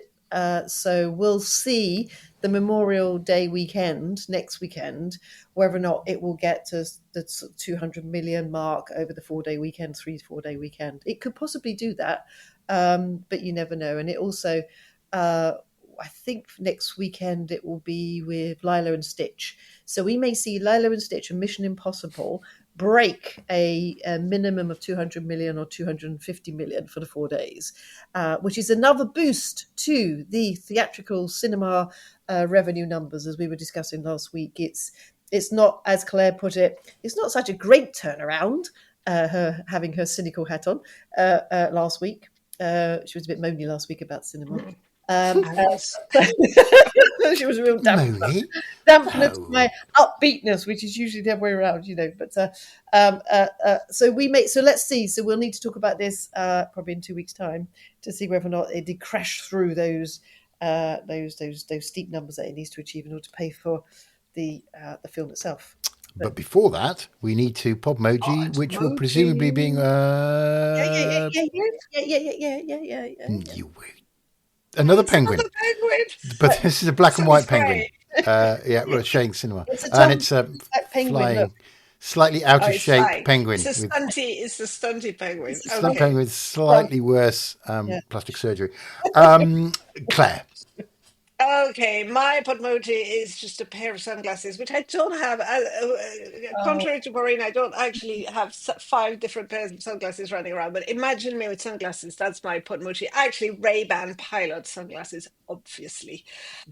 So we'll see the Memorial Day weekend, next weekend, whether or not it will get to the 200 million mark over the 4-day weekend, 3-4 day weekend. It could possibly do that, but you never know. And it also, I think next weekend it will be with Lilo and Stitch. So we may see Lilo and Stitch and Mission Impossible break a minimum of 200 million or 250 million for the 4 days, which is another boost to the theatrical cinema revenue numbers, as we were discussing last week. It's not, as Claire put it, it's not such a great turnaround, her having her cynical hat on last week. She was a bit moany last week about cinema. She was a real dampness to my upbeatness, which is usually the other way around, But so let's see. So we'll need to talk about this probably in 2 weeks' time to see whether or not it did crash through those steep numbers that it needs to achieve in order to pay for the film itself. But before that, we need to Podmoji, which will presumably being yeah. Another penguin. But this is a black and white penguin. Showing cinema. And it's a flying, slightly out of shape penguin. It's the stunty penguin. It's a penguin with slightly worse plastic surgery. Claire. Okay, my Podmoji is just a pair of sunglasses, which I don't have. Contrary to Maureen, I don't actually have 5 different pairs of sunglasses running around. But imagine me with sunglasses. That's my Podmoji. Actually, Ray-Ban Pilot sunglasses, obviously.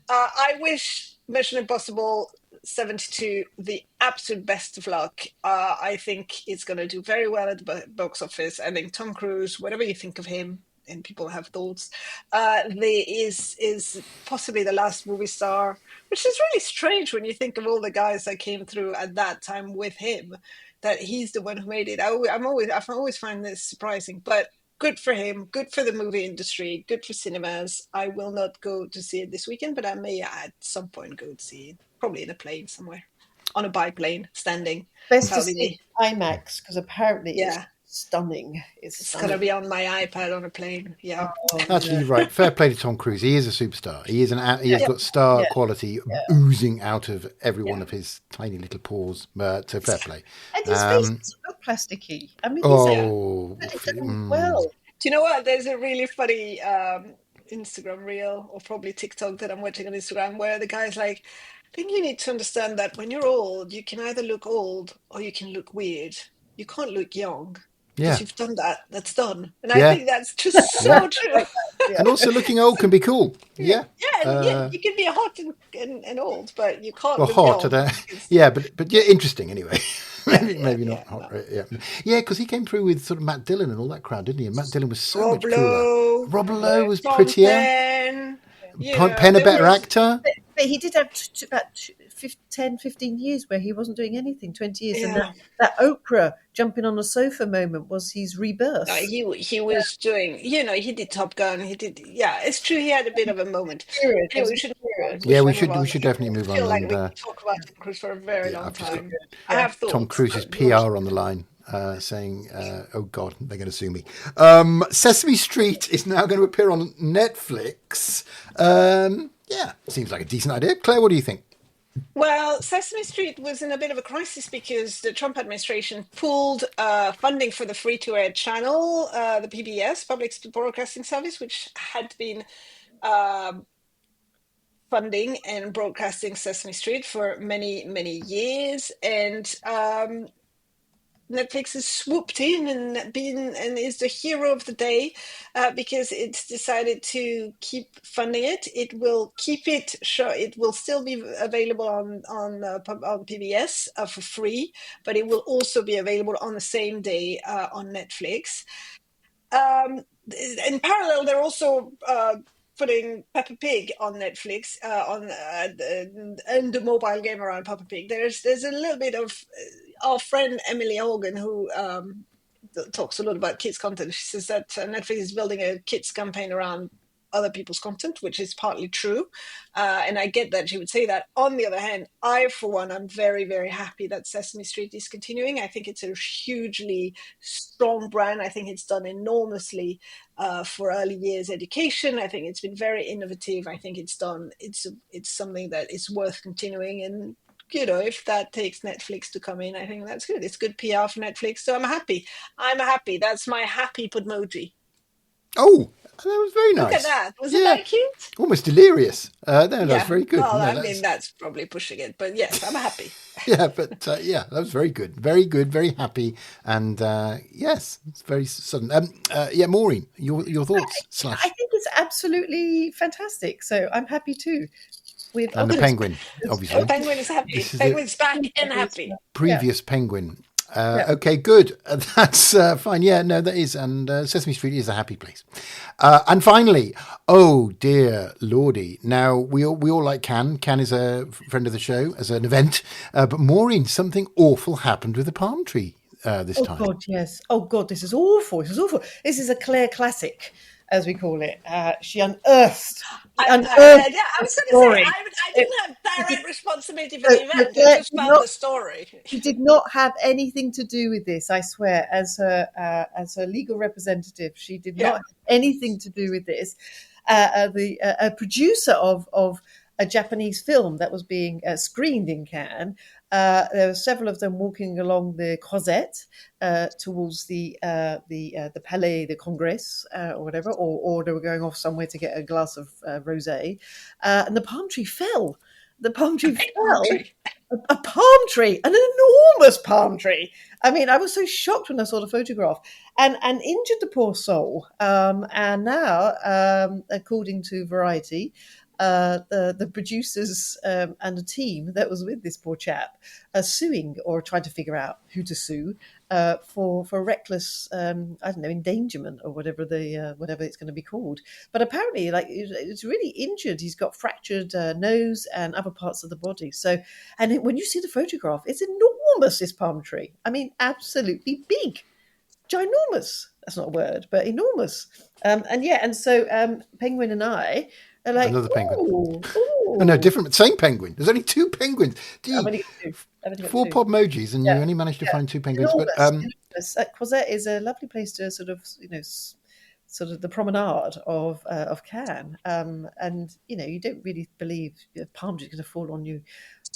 I wish Mission Impossible 72 the absolute best of luck. I think it's going to do very well at the box office. I think Tom Cruise, whatever you think of him, and people have thoughts, is possibly the last movie star, which is really strange when you think of all the guys that came through at that time with him, that he's the one who made it. I've always find this surprising, but good for him, good for the movie industry, good for cinemas. I will not go to see it this weekend, but I may at some point go to see it, probably in a plane somewhere, on a biplane, standing. Best to see IMAX, because apparently it's stunning. It's going to be on my iPad on a plane. Yeah, absolutely right. Fair play to Tom Cruise. He is a superstar. He has got star quality oozing out of every one of his tiny little paws. So fair play. And his face is so plasticky. I mean, well. Do you know what? There's a really funny Instagram reel, or probably TikTok, that I'm watching on Instagram, where the guy's like, I think you need to understand that when you're old, you can either look old or you can look weird. You can't look young. Yeah. You've done that. That's done. And I think that's just so true. And also looking old can be cool. Yeah. Yeah, you can be hot and old, but you can't look hot. young. But interesting anyway. maybe not hot. No. Yeah, because he came through with sort of Matt Dillon and all that crowd, didn't he? And Matt Dillon was so much cooler. Rob Lowe was prettier. Penn a better actor. But he did have about 10, 15 years where he wasn't doing anything, 20 years. And that Oprah jumping on the sofa moment was his rebirth. He was doing, he did Top Gun. He did, it's true. He had a bit of a moment. We should definitely move on. I feel like we could talk about Tom Cruise for a very long time. I have thoughts. Tom Cruise's PR on the line. Saying, oh God, they're going to sue me. Sesame Street is now going to appear on Netflix. Seems like a decent idea. Claire, what do you think? Well, Sesame Street was in a bit of a crisis because the Trump administration pulled funding for the free-to-air channel, the PBS, Public Broadcasting Service, which had been funding and broadcasting Sesame Street for many, many years. And Netflix has swooped in and is the hero of the day because it's decided to keep funding it. It will keep it. It will still be available on PBS for free, but it will also be available on the same day on Netflix. In parallel, they're also putting Peppa Pig on Netflix and the mobile game around Peppa Pig. There's a little bit of our friend Emily Hogan, who talks a lot about kids content. She says that Netflix is building a kids campaign around other people's content, which is partly true. And I get that she would say that. On the other hand, I, for one, I'm very, very happy that Sesame Street is continuing. I think it's a hugely strong brand. I think it's done enormously for early years education. I think it's been very innovative. I think it's something that is worth continuing. And if that takes Netflix to come in, I think that's good. It's good PR for Netflix. So I'm happy. That's my happy Podmoji. Oh, that was very nice. Look at that. Wasn't that cute? Almost delirious. That's very good. Well, I mean, that's probably pushing it. But yes, I'm happy. That was very good. Very good. Very happy. And yes, it's very sudden. Maureen, your thoughts? I think it's absolutely fantastic. So I'm happy too. And the penguin, obviously. The penguin is happy. Penguin's back and happy. Previous penguin. Okay, good. That's fine. Yeah, no, that is. And Sesame Street is a happy place. And finally, oh dear lordy. Now, we all like Cannes. Cannes is a friend of the show as an event. But Maureen, something awful happened with the palm tree this time. Oh, God, yes. Oh, God, this is awful. This is awful. This is a Claire classic, as we call it. She unearthed. I was going to say, I didn't have direct responsibility for the event. I just found the story. She did not have anything to do with this, I swear. As her legal representative, she did not have anything to do with this. A producer of a Japanese film that was being screened in Cannes. There were several of them walking along the Croisette towards the Palais de Congrès or whatever, or they were going off somewhere to get a glass of rosé, and the palm tree fell. The palm tree fell. A palm tree, an enormous palm tree. I mean, I was so shocked when I saw the photograph, and injured the poor soul. And now, according to Variety, the producers and the team that was with this poor chap are suing or trying to figure out who to sue for reckless, endangerment or whatever it's going to be called. But apparently, it's really injured. He's got fractured nose and other parts of the body. So, and when you see the photograph, it's enormous. This palm tree. I mean, absolutely big, ginormous. That's not a word, but enormous. And so Penguin and I. Like, another penguin. Ooh. Oh, no, different. Same penguin. There's only two penguins. I've only got 4 Podmojis, and you only managed to find 2 penguins. Enormous. But Croisette is a lovely place to sort of the promenade of Cannes, and you don't really believe a palm tree is going to fall on you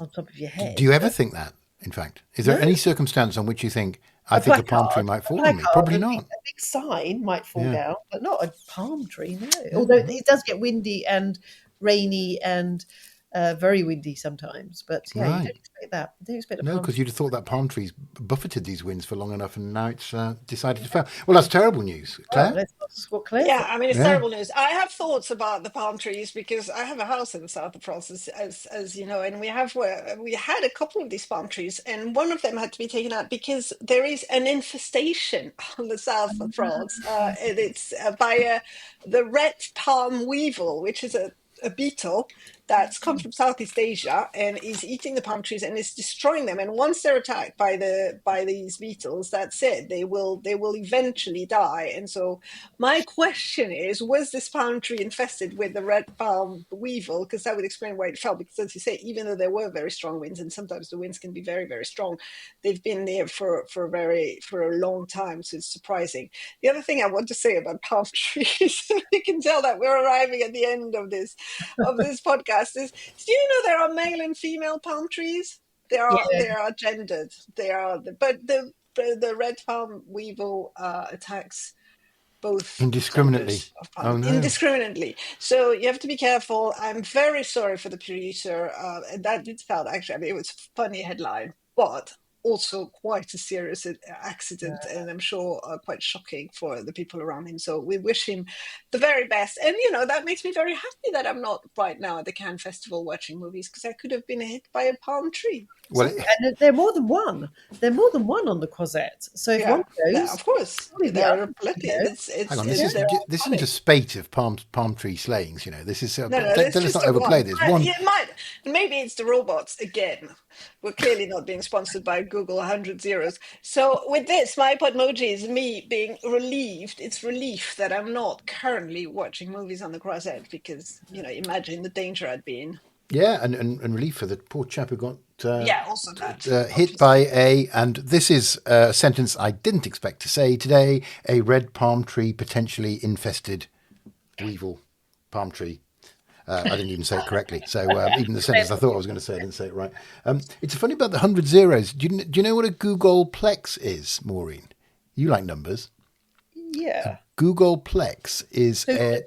on top of your head. Do you ever think that? In fact, is there any circumstance on which you think I think a palm tree might fall on me? Probably not. A big sign might fall down, but not a palm tree, no. Yeah. Although it does get windy and rainy and very windy sometimes. But you don't expect that. You don't expect a palm tree. No, because you'd have thought that palm tree's buffeted these winds for long enough, and now it's decided to fail. Well, that's terrible news, Claire. Let's ask what Claire. Yeah, I mean, it's terrible news. I have thoughts about the palm trees because I have a house in the south of France, as you know, and we had a couple of these palm trees, and one of them had to be taken out because there is an infestation on the south of France. And it's by the red palm weevil, which is a beetle that's come from Southeast Asia and is eating the palm trees and is destroying them. And once they're attacked by these beetles, that's it. They will eventually die. And so my question is, was this palm tree infested with the red palm weevil? Because that would explain why it fell. Because as you say, even though there were very strong winds, and sometimes the winds can be very, very strong, they've been there for a long time. So it's surprising. The other thing I want to say about palm trees, you can tell that we're arriving at the end of this podcast. Do you know there are male and female palm trees? They are gendered. But the red palm weevil attacks both indiscriminately. Oh, no. Indiscriminately. So you have to be careful. I'm very sorry for the producer. And that did sound actually. I mean, it was a funny headline, but also quite a serious accident, and I'm sure quite shocking for the people around him. So we wish him the very best. And, that makes me very happy that I'm not right now at the Cannes Festival watching movies, because I could have been hit by a palm tree. Well, and there are more than one. There are more than one on the Croisette. So if one goes... of course. There are plenty. Hang on, this isn't a spate of palm tree slayings, This is... let's not overplay this. Maybe it's the robots again. We're clearly not being sponsored by Google 100 zeros. So with this, my Podmoji is me being relieved. It's relief that I'm not currently watching movies on the crosshead because, imagine the danger I'd be in. Yeah, and relief for the poor chap who got also that. hit by and this is a sentence I didn't expect to say today, a red palm tree potentially infested weevil palm tree. I didn't even say it correctly. So even the sentence I thought I was going to say, I didn't say it right. It's funny about the 100 zeros. Do you know what a Googleplex is, Maureen? You like numbers. Yeah. Googleplex is Googol.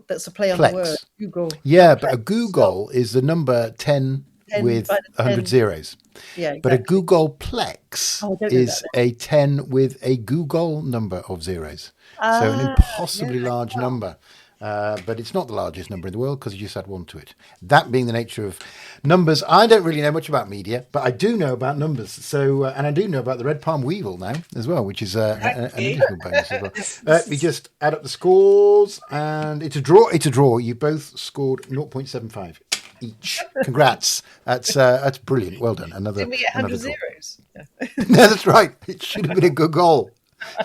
That's a play on Plex. the word. Google. Yeah, but a Google is the number 10 with 100 zeros. Yeah, exactly. But a Googleplex Oh, I don't know is that. a 10 with a Google number of zeros. So an impossibly large number. But it's not the largest number in the world because you just add one to it. That being the nature of numbers, I don't really know much about media, but I do know about numbers. So, and I do know about the red palm weevil now as well, which is an additional bonus as well. We just add up the scores, and it's a draw. It's a draw. You both scored 0.75 each. Congrats. That's brilliant. Well done. Did we get 100 zeros? Yeah. No, that's right. It should have been a good goal.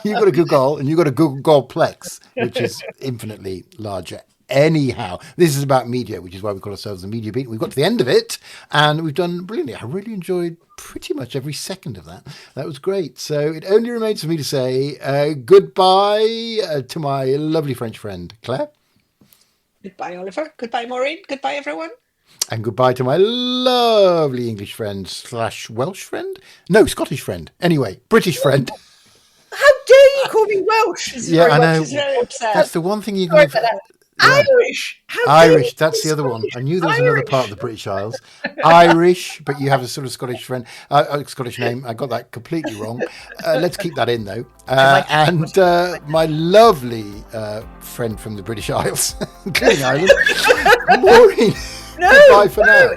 You got a good goal, and you got a good goalplex, which is infinitely larger. Anyhow, this is about media, which is why we call ourselves the Media Beat. We've got to the end of it, and we've done brilliantly. I really enjoyed pretty much every second of that. That was great. So it only remains for me to say goodbye to my lovely French friend, Claire. Goodbye, Oliver. Goodbye, Maureen. Goodbye, everyone. And goodbye to my lovely English friend / Welsh friend? No, Scottish friend. Anyway, British friend. How dare you call me Welsh? Yeah, I know. She's very upset. That's the one thing you Sorry can... about that. Yeah. Irish. How dare Irish, you that's call the other me one. I knew there was Irish. another part of the British Isles. Irish, but you have a sort of Scottish friend, Scottish name. I got that completely wrong. Let's keep that in, though. And my lovely friend from the British Isles, including Ireland, Maureen. No, Goodbye for now.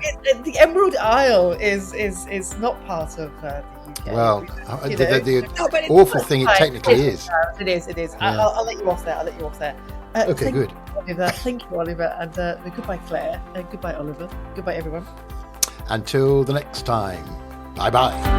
The Emerald Isle is not part of the UK. Well, You know. the No, but it's awful not. thing it technically is. It is. It is. Yeah. I'll let you off there. Okay, Thank good. you, Oliver. Thank you, Oliver. And goodbye, Claire. Goodbye, Oliver. Goodbye, everyone. Until the next time. Bye-bye.